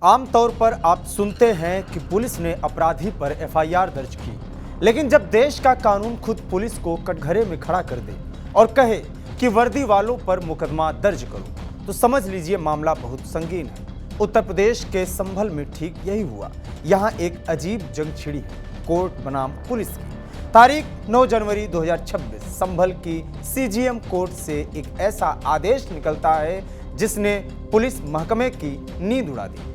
आमतौर पर आप सुनते हैं कि पुलिस ने अपराधी पर एफआईआर दर्ज की, लेकिन जब देश का कानून खुद पुलिस को कटघरे में खड़ा कर दे और कहे कि वर्दी वालों पर मुकदमा दर्ज करो, तो समझ लीजिए मामला बहुत संगीन है। उत्तर प्रदेश के संभल में ठीक यही हुआ। यहाँ एक अजीब जंग छिड़ी है कोर्ट बनाम पुलिस की। तारीख 9 जनवरी 2026 संभल की सीजीएम कोर्ट से एक ऐसा आदेश निकलता है जिसने पुलिस महकमे की नींद उड़ा दी।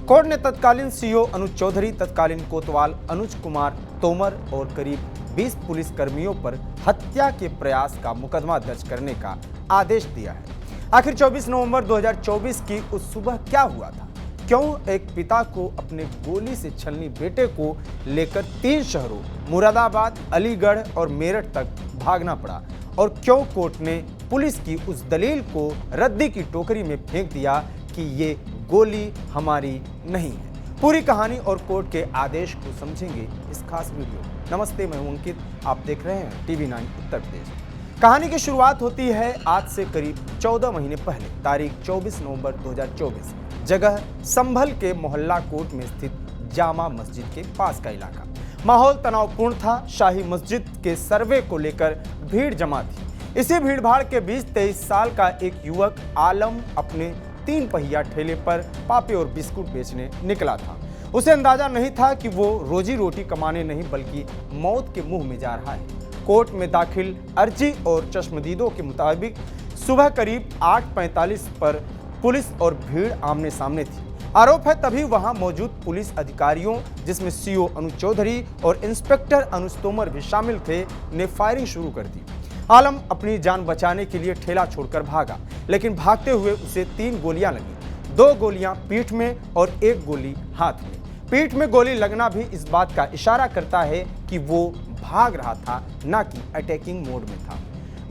कोर्ट ने तत्कालीन सीओ अनुज चौधरी, तत्कालीन कोतवाल अनुज कुमार तोमर और करीब 20 पुलिस कर्मियों पर हत्या के प्रयास का मुकदमा दर्ज करने का आदेश दिया है। आखिर 24 नवंबर 2024 की उस सुबह क्या हुआ था? क्यों एक पिता को अपने गोली से छलनी बेटे को लेकर 3 शहरों मुरादाबाद, अलीगढ़ और मेरठ तक भागना पड़ा? और क्यों कोर्ट ने पुलिस की उस दलील को रद्दी की टोकरी में फेंक दिया कि ये गोली हमारी नहीं है? पूरी कहानी और कोर्ट के आदेश को समझेंगे इस खास वीडियो। नमस्ते, मैं हूं अंकित, आप देख रहे हैं टीवी 9 उत्तर प्रदेश। कहानी की शुरुआत होती है आज से करीब 14 महीने पहले, तारीख 24 नवंबर 2024, जगह संभल के मोहल्ला कोट में स्थित जामा मस्जिद के पास का इलाका। माहौल तनावपूर्ण था। शाही मस्जिद के सर्वे को लेकर भीड़ जमा थी। इसी भीड़भाड़ के बीच 23 साल का एक युवक आलम अपने 3 पहिया ठेले पर पापे और बिस्कुट बेचने निकला था। उसे अंदाजा नहीं था कि वो रोजी रोटी कमाने नहीं बल्कि मौत के मुंह में जा रहा है। कोर्ट में दाखिल अर्जी और चश्मदीदों के मुताबिक सुबह करीब 8:45 पर पुलिस और भीड़ आमने सामने थी। आरोप है तभी वहां मौजूद पुलिस अधिकारियों, जिसमें सीओ अनुज चौधरी और इंस्पेक्टर अनुज तोमर भी शामिल थे, ने फायरिंग शुरू कर दी। आलम अपनी जान बचाने के लिए ठेला छोड़कर भागा, लेकिन भागते हुए उसे 3 गोलियां लगी। 2 गोलियां पीठ में और 1 गोली हाथ में। पीठ में गोली लगना भी इस बात का इशारा करता है कि वो भाग रहा था, ना कि अटैकिंग मोड में था।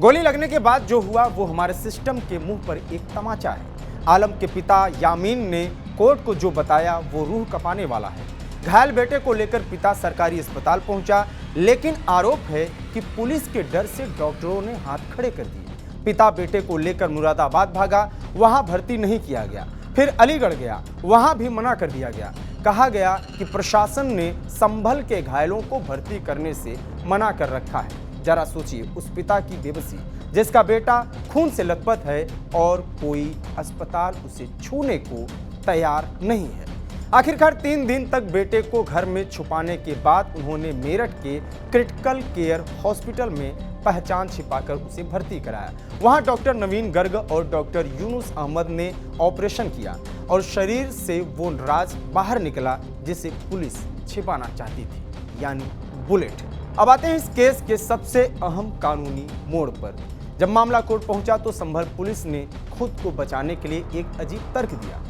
गोली लगने के बाद जो हुआ वो हमारे सिस्टम के मुंह पर एक तमाचा है। आलम के पिता यामीन ने कोर्ट को जो बताया वो रूह कपाने वाला है। घायल बेटे को लेकर पिता सरकारी अस्पताल पहुंचा, लेकिन आरोप है कि पुलिस के डर से डॉक्टरों ने हाथ खड़े कर दिए। पिता बेटे को लेकर मुरादाबाद भागा, वहां भर्ती नहीं किया गया। फिर अलीगढ़ गया, वहां भी मना कर दिया गया। कहा गया कि प्रशासन ने संभल के घायलों को भर्ती करने से मना कर रखा है। जरा सोचिए उस पिता की बेबसी, जिसका बेटा खून से लथपथ है और कोई अस्पताल उसे छूने को तैयार नहीं है। आखिरकार 3 दिन तक बेटे को घर में छुपाने के बाद उन्होंने मेरठ के क्रिटिकल केयर हॉस्पिटल में पहचान छिपाकर उसे भर्ती कराया। वहां डॉक्टर नवीन गर्ग और डॉक्टर यूनुस अहमद ने ऑपरेशन किया और शरीर से वो राज बाहर निकला जिसे पुलिस छिपाना चाहती थी, यानी बुलेट। अब आते हैं इस केस के सबसे अहम कानूनी मोड़ पर। जब मामला कोर्ट पहुंचा तो संभल पुलिस ने खुद को बचाने के लिए एक अजीब तर्क दिया।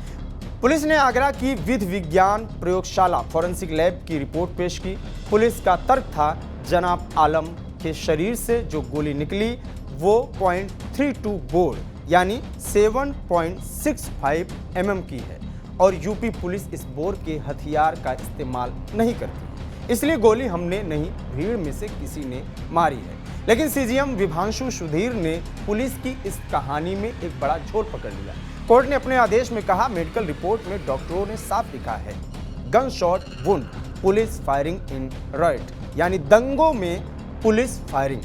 पुलिस ने आगरा की विधि विज्ञान प्रयोगशाला फॉरेंसिक लैब की रिपोर्ट पेश की। पुलिस का तर्क था जनाब आलम के शरीर से जो गोली निकली वो .32 बोर यानी 7.65 mm की है और यूपी पुलिस इस बोर के हथियार का इस्तेमाल नहीं करती, इसलिए गोली हमने नहीं भीड़ में से किसी ने मारी है। लेकिन सीजीएम विभांशु सुधीर ने पुलिस की इस कहानी में एक बड़ा झोल पकड़ लिया। कोर्ट ने अपने आदेश में कहा, मेडिकल रिपोर्ट में डॉक्टरों ने साफ लिखा है gun shot wound police firing in right, यानी दंगों में पुलिस फायरिंग।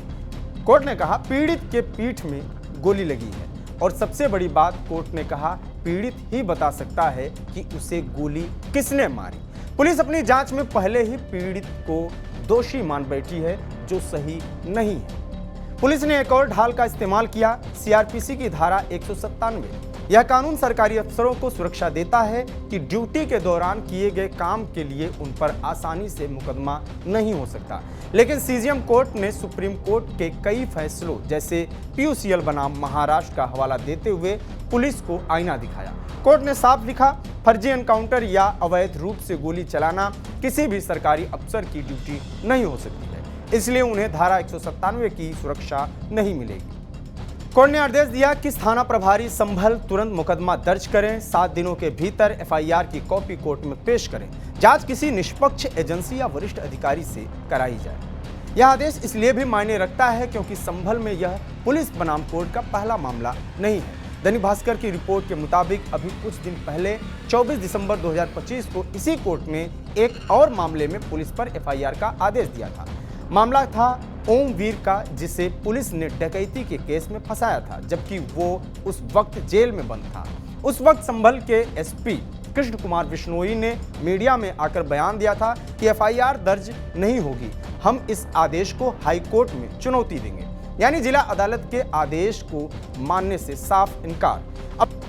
कोर्ट ने कहा पीड़ित के पीठ में गोली लगी है और सबसे बड़ी बात कोर्ट ने कहा पीड़ित ही बता सकता है कि उसे गोली किसने मारी। पुलिस अपनी जांच में पहले ही पीड़ित को दोषी मान बैठी है, जो सही नहीं है। पुलिस ने एक और ढाल का इस्तेमाल किया, सीआरपीसी की धारा 197। यह कानून सरकारी अफसरों को सुरक्षा देता है कि ड्यूटी के दौरान किए गए काम के लिए उन पर आसानी से मुकदमा नहीं हो सकता। लेकिन सीजीएम कोर्ट ने सुप्रीम कोर्ट के कई फैसलों जैसे पीयूसीएल बनाम महाराष्ट्र का हवाला देते हुए पुलिस को आईना दिखाया। कोर्ट ने साफ लिखा, फर्जी एनकाउंटर या अवैध रूप से गोली चलाना किसी भी सरकारी अफसर की ड्यूटी नहीं हो सकती है, इसलिए उन्हें धारा 197 की सुरक्षा नहीं मिलेगी। कोर्ट ने आदेश दिया कि थाना प्रभारी संभल तुरंत मुकदमा दर्ज करें, 7 दिनों के भीतर एफआईआर की कॉपी कोर्ट में पेश करें, जांच किसी निष्पक्ष एजेंसी या वरिष्ठ अधिकारी से कराई जाए। यह आदेश इसलिए भी मायने रखता है क्योंकि संभल में यह पुलिस बनाम कोर्ट का पहला मामला नहीं है। दैनिक भास्कर की रिपोर्ट के मुताबिक अभी कुछ दिन पहले 24 दिसंबर 2025 को इसी कोर्ट ने एक और मामले में पुलिस पर एफआईआर का आदेश दिया था। मामला था ओमवीर का, जिसे पुलिस ने डकैती के केस में फंसाया था, जबकि वो उस वक्त जेल में बंद था। उस वक्त संभल के एसपी कृष्ण कुमार बिश्नोई ने मीडिया में आकर बयान दिया था कि एफआईआर दर्ज नहीं होगी, हम इस आदेश को हाई कोर्ट में चुनौती देंगे। यानी जिला अदालत के आदेश को मानने से साफ इनकार।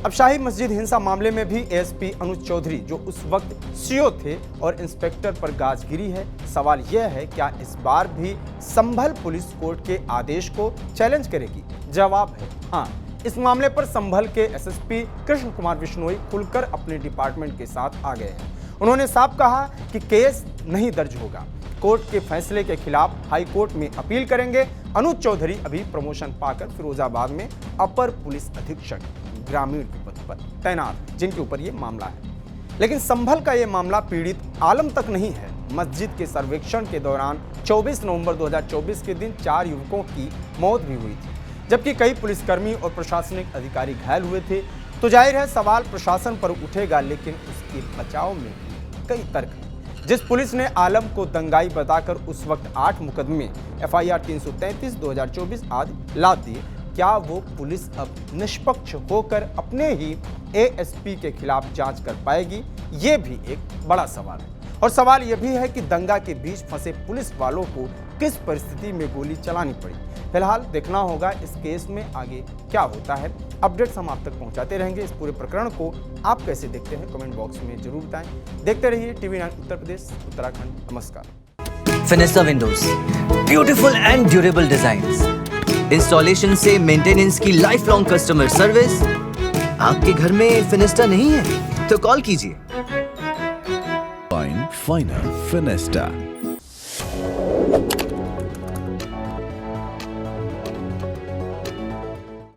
अब शाही मस्जिद हिंसा मामले में भी एएसपी अनुज चौधरी, जो उस वक्त सीओ थे, और इंस्पेक्टर पर गाज गिरी है। सवाल यह है, क्या इस बार भी संभल पुलिस कोर्ट के आदेश को चैलेंज करेगी? जवाब है हाँ। इस मामले पर संभल के एसएसपी कृष्ण कुमार बिश्नोई खुलकर अपने डिपार्टमेंट के साथ आ गए हैं। उन्होंने साफ कहा कि केस नहीं दर्ज होगा, कोर्ट के फैसले के खिलाफ हाई कोर्ट में अपील करेंगे। अनुज चौधरी अभी प्रमोशन पाकर फिरोजाबाद में अपर पुलिस अधीक्षक ग्रामीण के पद पर तैनात, जिनके ऊपर ये मामला है। लेकिन संभल का ये मामला पीड़ित आलम तक नहीं है। मस्जिद के सर्वेक्षण के दौरान 24 नवंबर 2024 के दिन 4 युवकों की मौत भी हुई थी, जबकि कई पुलिसकर्मी और प्रशासनिक अधिकारी घायल हुए थे। तो जाहिर है सवाल प्रशासन पर उठेगा, लेकिन उसके बचाव में कई तर्क हैं। जिस पुलिस ने आलम को दंगाई बताकर उस वक्त 8 मुकदमे एफआईआर 333 2024 आदि लाद दिए, क्या वो पुलिस अब निष्पक्ष होकर अपने ही एएसपी के खिलाफ जांच कर पाएगी? ये भी एक बड़ा सवाल है। और सवाल यह भी है कि दंगा के बीच फंसे पुलिस वालों को किस परिस्थिति में गोली चलानी पड़ी। फिलहाल देखना होगा इस केस में आगे क्या होता है। अपडेट्स हम आप तक पहुंचाते रहेंगे। इस पूरे प्रकरण को आप कैसे देखते हैं, कमेंट बॉक्स में जरूर बताएं। देखते रहिए TV9 उत्तर प्रदेश उत्तराखंड। नमस्कार। Fenesta windows, beautiful and durable designs, installation से मेंटेनेंस की लाइफ लॉन्ग कस्टमर सर्विस। आपके घर में फिनिस्टा नहीं है तो कॉल कीजिए। Finer Finesta.